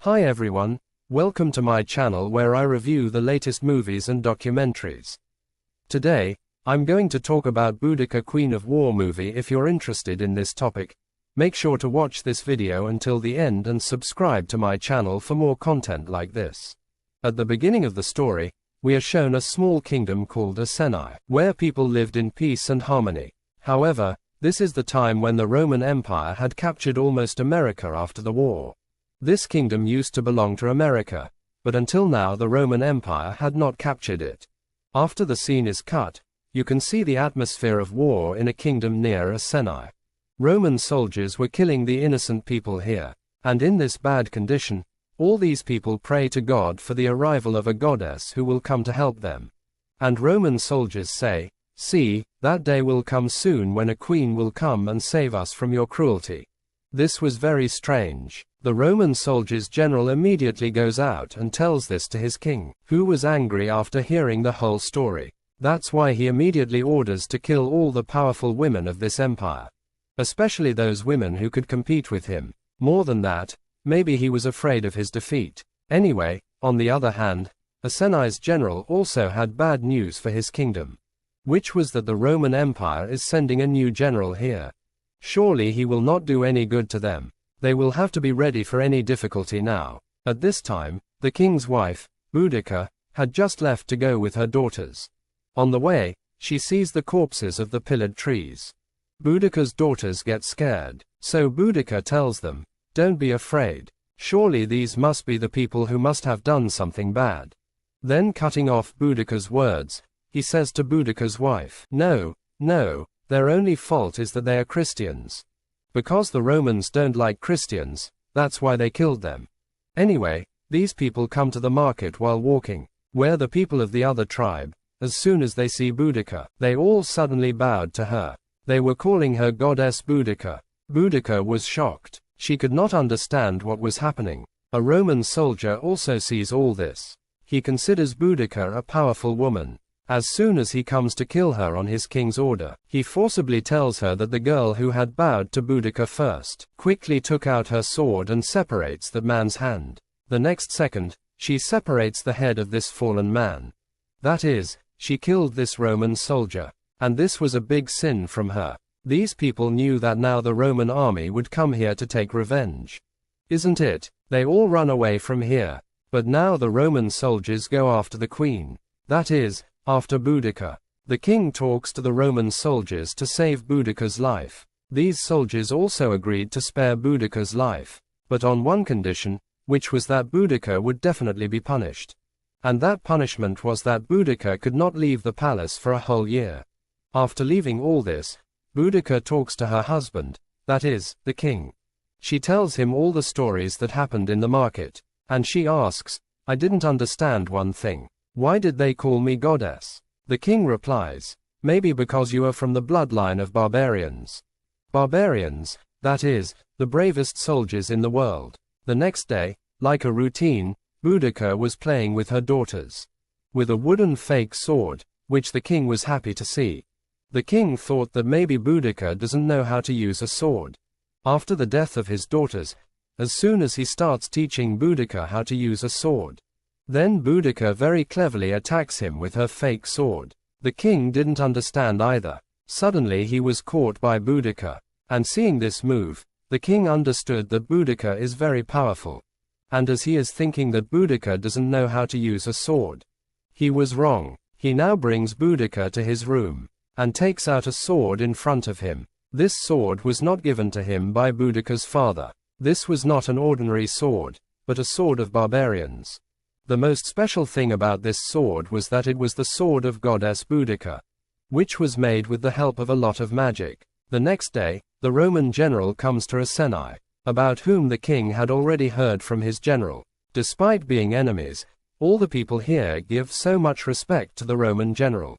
Hi everyone, welcome to my channel where I review the latest movies and documentaries. Today, I'm going to talk about Boudica Queen of War movie. If you're interested in this topic, make sure to watch this video until the end and subscribe to my channel for more content like this. At the beginning of the story, we are shown a small kingdom called Iceni, where people lived in peace and harmony. However, this is the time when the Roman Empire had captured almost America after the war. This kingdom used to belong to America, but until now the Roman Empire had not captured it. After the scene is cut, you can see the atmosphere of war in a kingdom near Iceni. Roman soldiers were killing the innocent people here, and in this bad condition, all these people pray to God for the arrival of a goddess who will come to help them. And Roman soldiers say, "See, that day will come soon when a queen will come and save us from your cruelty." This was very strange. The Roman soldier's general immediately goes out and tells this to his king, who was angry after hearing the whole story. That's why he immediately orders to kill all the powerful women of this empire, especially those women who could compete with him. More than that, maybe he was afraid of his defeat. Anyway, on the other hand, Iceni's general also had bad news for his kingdom, which was that the Roman Empire is sending a new general here. Surely he will not do any good to them. They will have to be ready for any difficulty now. At this time, the king's wife, Boudica, had just left to go with her daughters. On the way, she sees the corpses of the pillared trees. Boudica's daughters get scared, so Boudica tells them, "Don't be afraid. Surely these must be the people who must have done something bad." Then cutting off Boudica's words, he says to Boudica's wife, No, their only fault is that they are Christians. Because the Romans don't like Christians, that's why they killed them. Anyway, these people come to the market while walking, where the people of the other tribe, as soon as they see Boudica, they all suddenly bowed to her. They were calling her goddess Boudica. Boudica was shocked. She could not understand what was happening. A Roman soldier also sees all this. He considers Boudica a powerful woman. As soon as he comes to kill her on his king's order, he forcibly tells her that the girl who had bowed to Boudica first, quickly took out her sword and separates that man's hand. The next second, she separates the head of this fallen man. That is, she killed this Roman soldier. And this was a big sin from her. These people knew that now the Roman army would come here to take revenge. Isn't it? They all run away from here. But now the Roman soldiers go after the queen. That is, after Boudica. The king talks to the Roman soldiers to save Boudica's life. These soldiers also agreed to spare Boudica's life, but on one condition, which was that Boudica would definitely be punished. And that punishment was that Boudica could not leave the palace for a whole year. After leaving all this, Boudica talks to her husband, that is, the king. She tells him all the stories that happened in the market, and she asks, "I didn't understand one thing. Why did they call me goddess?" The king replies, "Maybe because you are from the bloodline of barbarians." Barbarians, that is, the bravest soldiers in the world. The next day, like a routine, Boudica was playing with her daughters, with a wooden fake sword, which the king was happy to see. The king thought that maybe Boudica doesn't know how to use a sword. After the death of his daughters, as soon as he starts teaching Boudica how to use a sword, then Boudica very cleverly attacks him with her fake sword. The king didn't understand either. Suddenly he was caught by Boudica, and seeing this move, the king understood that Boudica is very powerful. And as he is thinking that Boudica doesn't know how to use a sword, he was wrong. He now brings Boudica to his room, and takes out a sword in front of him. This sword was not given to him by Boudica's father. This was not an ordinary sword, but a sword of barbarians. The most special thing about this sword was that it was the sword of goddess Boudica, which was made with the help of a lot of magic. The next day, the Roman general comes to Iceni, about whom the king had already heard from his general. Despite being enemies, all the people here give so much respect to the Roman general,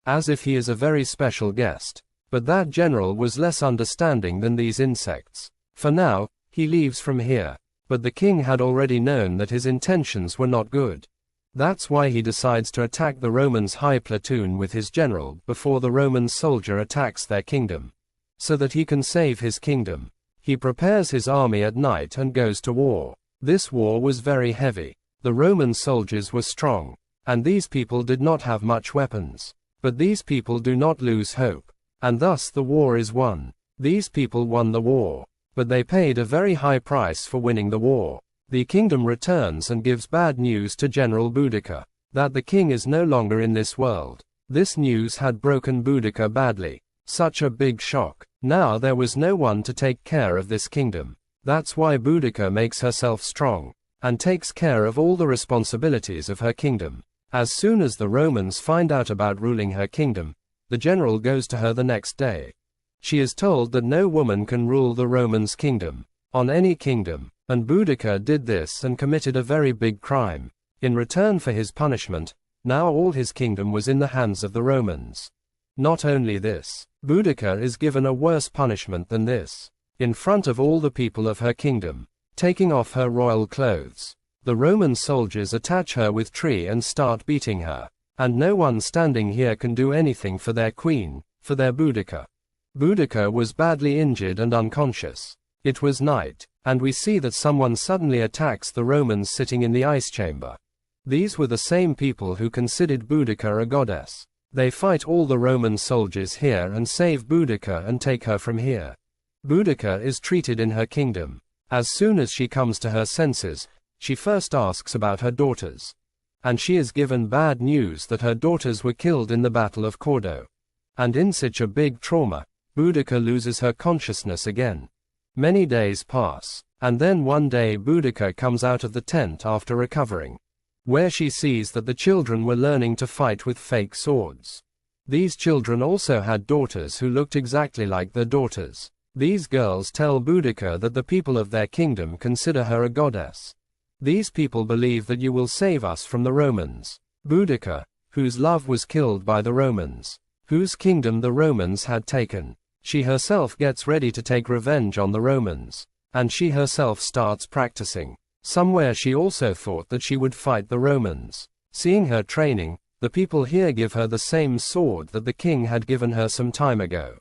as if he is a very special guest. But that general was less understanding than these insects. For now, he leaves from here. But the king had already known that his intentions were not good. That's why he decides to attack the Romans' high platoon with his general before the Roman soldier attacks their kingdom, so that he can save his kingdom. He prepares his army at night and goes to war. This war was very heavy. The Roman soldiers were strong, and these people did not have much weapons. But these people do not lose hope, and thus the war is won. These people won the war, but they paid a very high price for winning the war. The kingdom returns and gives bad news to General Boudica, that the king is no longer in this world. This news had broken Boudica badly. Such a big shock. Now there was no one to take care of this kingdom. That's why Boudica makes herself strong, and takes care of all the responsibilities of her kingdom. As soon as the Romans find out about ruling her kingdom, the general goes to her the next day. She is told that no woman can rule the Romans' kingdom, on any kingdom, and Boudica did this and committed a very big crime. In return for his punishment, now all his kingdom was in the hands of the Romans. Not only this, Boudica is given a worse punishment than this. In front of all the people of her kingdom, taking off her royal clothes, the Roman soldiers attach her with tree and start beating her. And no one standing here can do anything for their queen, for their Boudica. Boudica was badly injured and unconscious. It was night, and we see that someone suddenly attacks the Romans sitting in the ice chamber. These were the same people who considered Boudica a goddess. They fight all the Roman soldiers here and save Boudica and take her from here. Boudica is treated in her kingdom. As soon as she comes to her senses, she first asks about her daughters. And she is given bad news that her daughters were killed in the Battle of Cordo. And in such a big trauma, Boudica loses her consciousness again. Many days pass, and then one day Boudica comes out of the tent after recovering, where she sees that the children were learning to fight with fake swords. These children also had daughters who looked exactly like their daughters. These girls tell Boudica that the people of their kingdom consider her a goddess. These people believe that you will save us from the Romans. Boudica, whose love was killed by the Romans, whose kingdom the Romans had taken, she herself gets ready to take revenge on the Romans, and she herself starts practicing. Somewhere she also thought that she would fight the Romans. Seeing her training, the people here give her the same sword that the king had given her some time ago.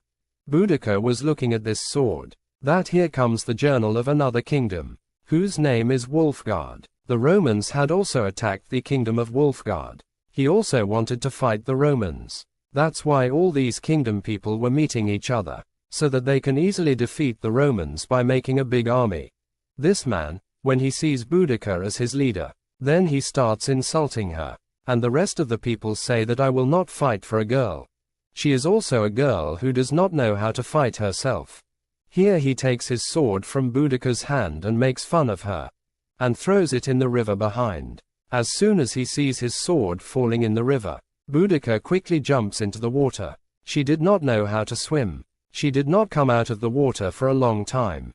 Boudica was looking at this sword. That here comes the journal of another kingdom, whose name is Wolfgard. The Romans had also attacked the kingdom of Wolfgard. He also wanted to fight the Romans. That's why all these kingdom people were meeting each other, so that they can easily defeat the Romans by making a big army. This man, when he sees Boudica as his leader, then he starts insulting her, and the rest of the people say that I will not fight for a girl. She is also a girl who does not know how to fight herself. Here he takes his sword from Boudica's hand and makes fun of her, and throws it in the river behind. As soon as he sees his sword falling in the river, Boudica quickly jumps into the water. She did not know how to swim. She did not come out of the water for a long time.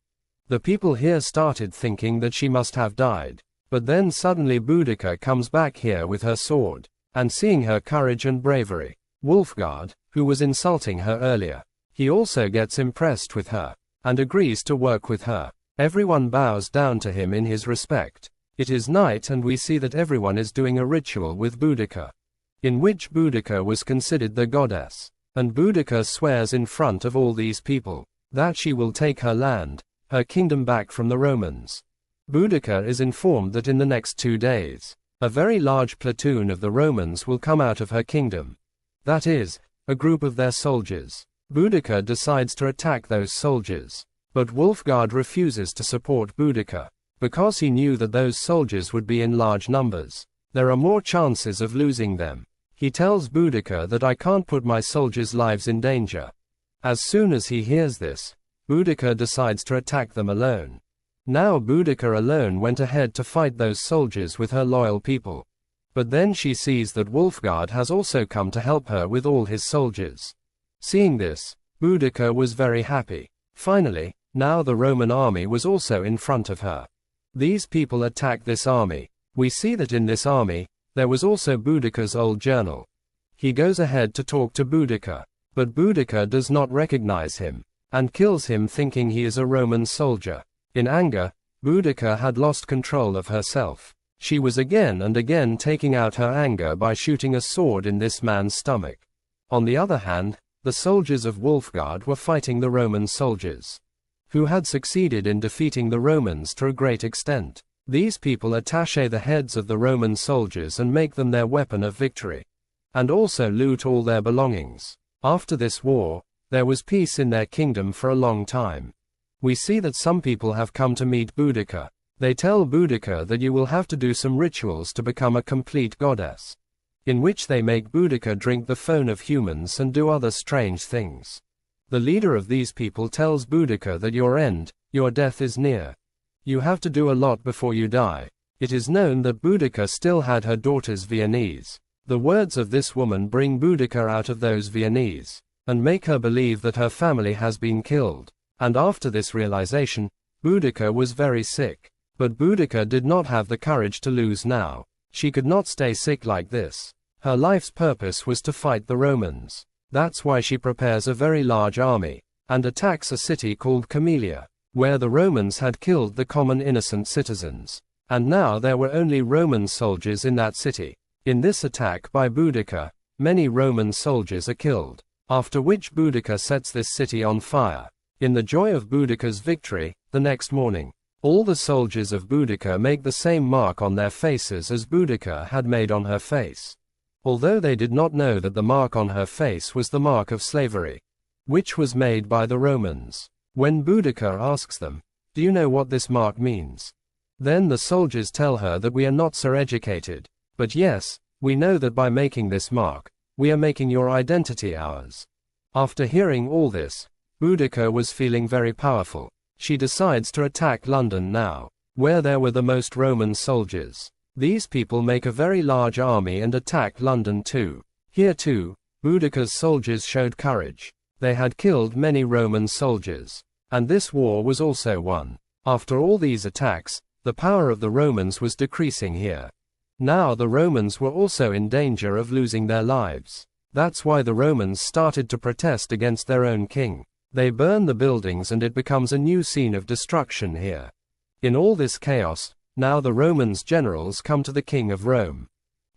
The people here started thinking that she must have died, but then suddenly Boudica comes back here with her sword, and seeing her courage and bravery, Wolfgard, who was insulting her earlier, he also gets impressed with her, and agrees to work with her. Everyone bows down to him in his respect. It is night and we see that everyone is doing a ritual with Boudica, in which Boudica was considered the goddess, and Boudica swears in front of all these people, that she will take her land, her kingdom back from the Romans. Boudica is informed that in the next 2 days, a very large platoon of the Romans will come out of her kingdom. That is, a group of their soldiers. Boudica decides to attack those soldiers, but Wolfgard refuses to support Boudica, because he knew that those soldiers would be in large numbers. There are more chances of losing them. He tells Boudica that I can't put my soldiers' lives in danger. As soon as he hears this, Boudica decides to attack them alone. Now Boudica alone went ahead to fight those soldiers with her loyal people. But then she sees that Wolfgard has also come to help her with all his soldiers. Seeing this, Boudica was very happy. Finally, now the Roman army was also in front of her. These people attacked this army. We see that in this army, there was also Boudica's old journal. He goes ahead to talk to Boudica, but Boudica does not recognize him, and kills him thinking he is a Roman soldier. In anger, Boudica had lost control of herself. She was again and again taking out her anger by shooting a sword in this man's stomach. On the other hand, the soldiers of Wolfgard were fighting the Roman soldiers, who had succeeded in defeating the Romans to a great extent. These people attache the heads of the Roman soldiers and make them their weapon of victory. And also loot all their belongings. After this war, there was peace in their kingdom for a long time. We see that some people have come to meet Boudica. They tell Boudica that you will have to do some rituals to become a complete goddess, in which they make Boudica drink the phone of humans and do other strange things. The leader of these people tells Boudica that your end, your death is near. You have to do a lot before you die. It is known that Boudica still had her daughters Viennese. The words of this woman bring Boudica out of those Viennese, and make her believe that her family has been killed. And after this realization, Boudica was very sick. But Boudica did not have the courage to lose now. She could not stay sick like this. Her life's purpose was to fight the Romans. That's why she prepares a very large army, and attacks a city called Camellia, where the Romans had killed the common innocent citizens. And now there were only Roman soldiers in that city. In this attack by Boudica, many Roman soldiers are killed, after which Boudica sets this city on fire. In the joy of Boudica's victory, the next morning, all the soldiers of Boudica make the same mark on their faces as Boudica had made on her face. Although they did not know that the mark on her face was the mark of slavery, which was made by the Romans. When Boudica asks them, "Do you know what this mark means?" Then the soldiers tell her that we are not so educated. But yes, we know that by making this mark, we are making your identity ours. After hearing all this, Boudica was feeling very powerful. She decides to attack London now, where there were the most Roman soldiers. These people make a very large army and attack London too. Here too, Boudica's soldiers showed courage. They had killed many Roman soldiers, and this war was also won. After all these attacks, the power of the Romans was decreasing here. Now the Romans were also in danger of losing their lives. That's why the Romans started to protest against their own king. They burn the buildings and it becomes a new scene of destruction here. In all this chaos, now the Romans' generals come to the king of Rome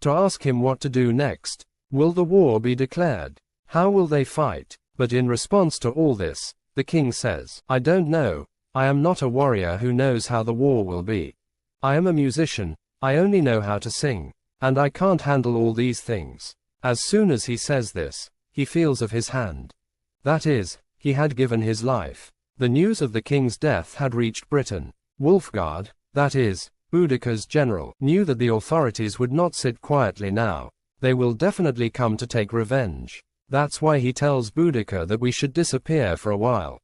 to ask him what to do next. Will the war be declared? How will they fight? But in response to all this, the king says, "I don't know. I am not a warrior who knows how the war will be. I am a musician. I only know how to sing, and I can't handle all these things." As soon as he says this, he feels of his hand. That is, he had given his life. The news of the king's death had reached Britain. Wulfgard, that is, Boudica's general, knew that the authorities would not sit quietly now. They will definitely come to take revenge. That's why he tells Boudica that we should disappear for a while.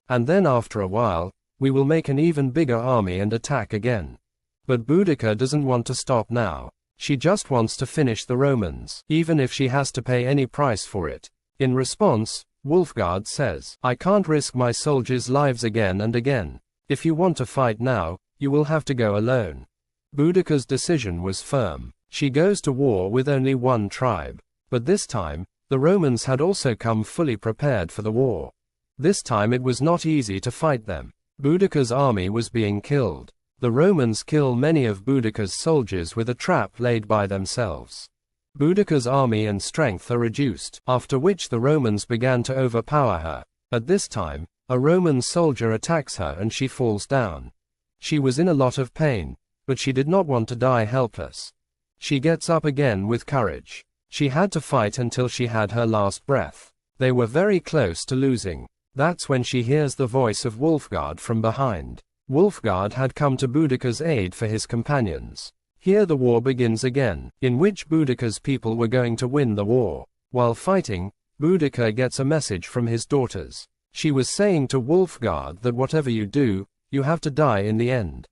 And then after a while, we will make an even bigger army and attack again. But Boudica doesn't want to stop now. She just wants to finish the Romans, even if she has to pay any price for it. In response, Wulfgard says, "I can't risk my soldiers' lives again and again. If you want to fight now, you will have to go alone." Boudica's decision was firm. She goes to war with only one tribe. But this time, the Romans had also come fully prepared for the war. This time it was not easy to fight them. Boudica's army was being killed. The Romans kill many of Boudica's soldiers with a trap laid by themselves. Boudica's army and strength are reduced, after which the Romans began to overpower her. At this time, a Roman soldier attacks her and she falls down. She was in a lot of pain, but she did not want to die helpless. She gets up again with courage. She had to fight until she had her last breath. They were very close to losing. That's when she hears the voice of Wulfgard from behind. Wulfgard had come to Boudica's aid for his companions. Here the war begins again, in which Boudica's people were going to win the war. While fighting, Boudica gets a message from his daughters. She was saying to Wulfgard that whatever you do, you have to die in the end.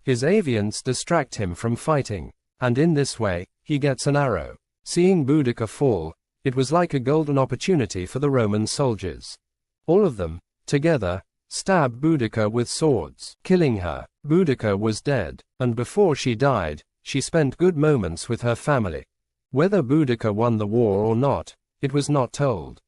His avians distract him from fighting, and in this way, he gets an arrow. Seeing Boudica fall, it was like a golden opportunity for the Roman soldiers. All of them, together, stabbed Boudica with swords, killing her. Boudica was dead, and before she died, she spent good moments with her family. Whether Boudica won the war or not, it was not told.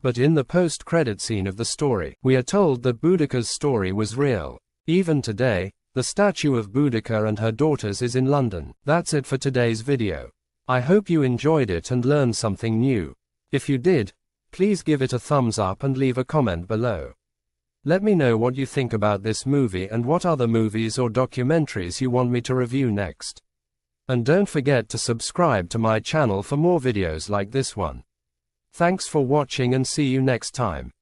But in the post-credit scene of the story, we are told that Boudica's story was real. Even today, the statue of Boudica and her daughters is in London. That's it for today's video. I hope you enjoyed it and learned something new. If you did, please give it a thumbs up and leave a comment below. Let me know what you think about this movie and what other movies or documentaries you want me to review next. And don't forget to subscribe to my channel for more videos like this one. Thanks for watching and see you next time.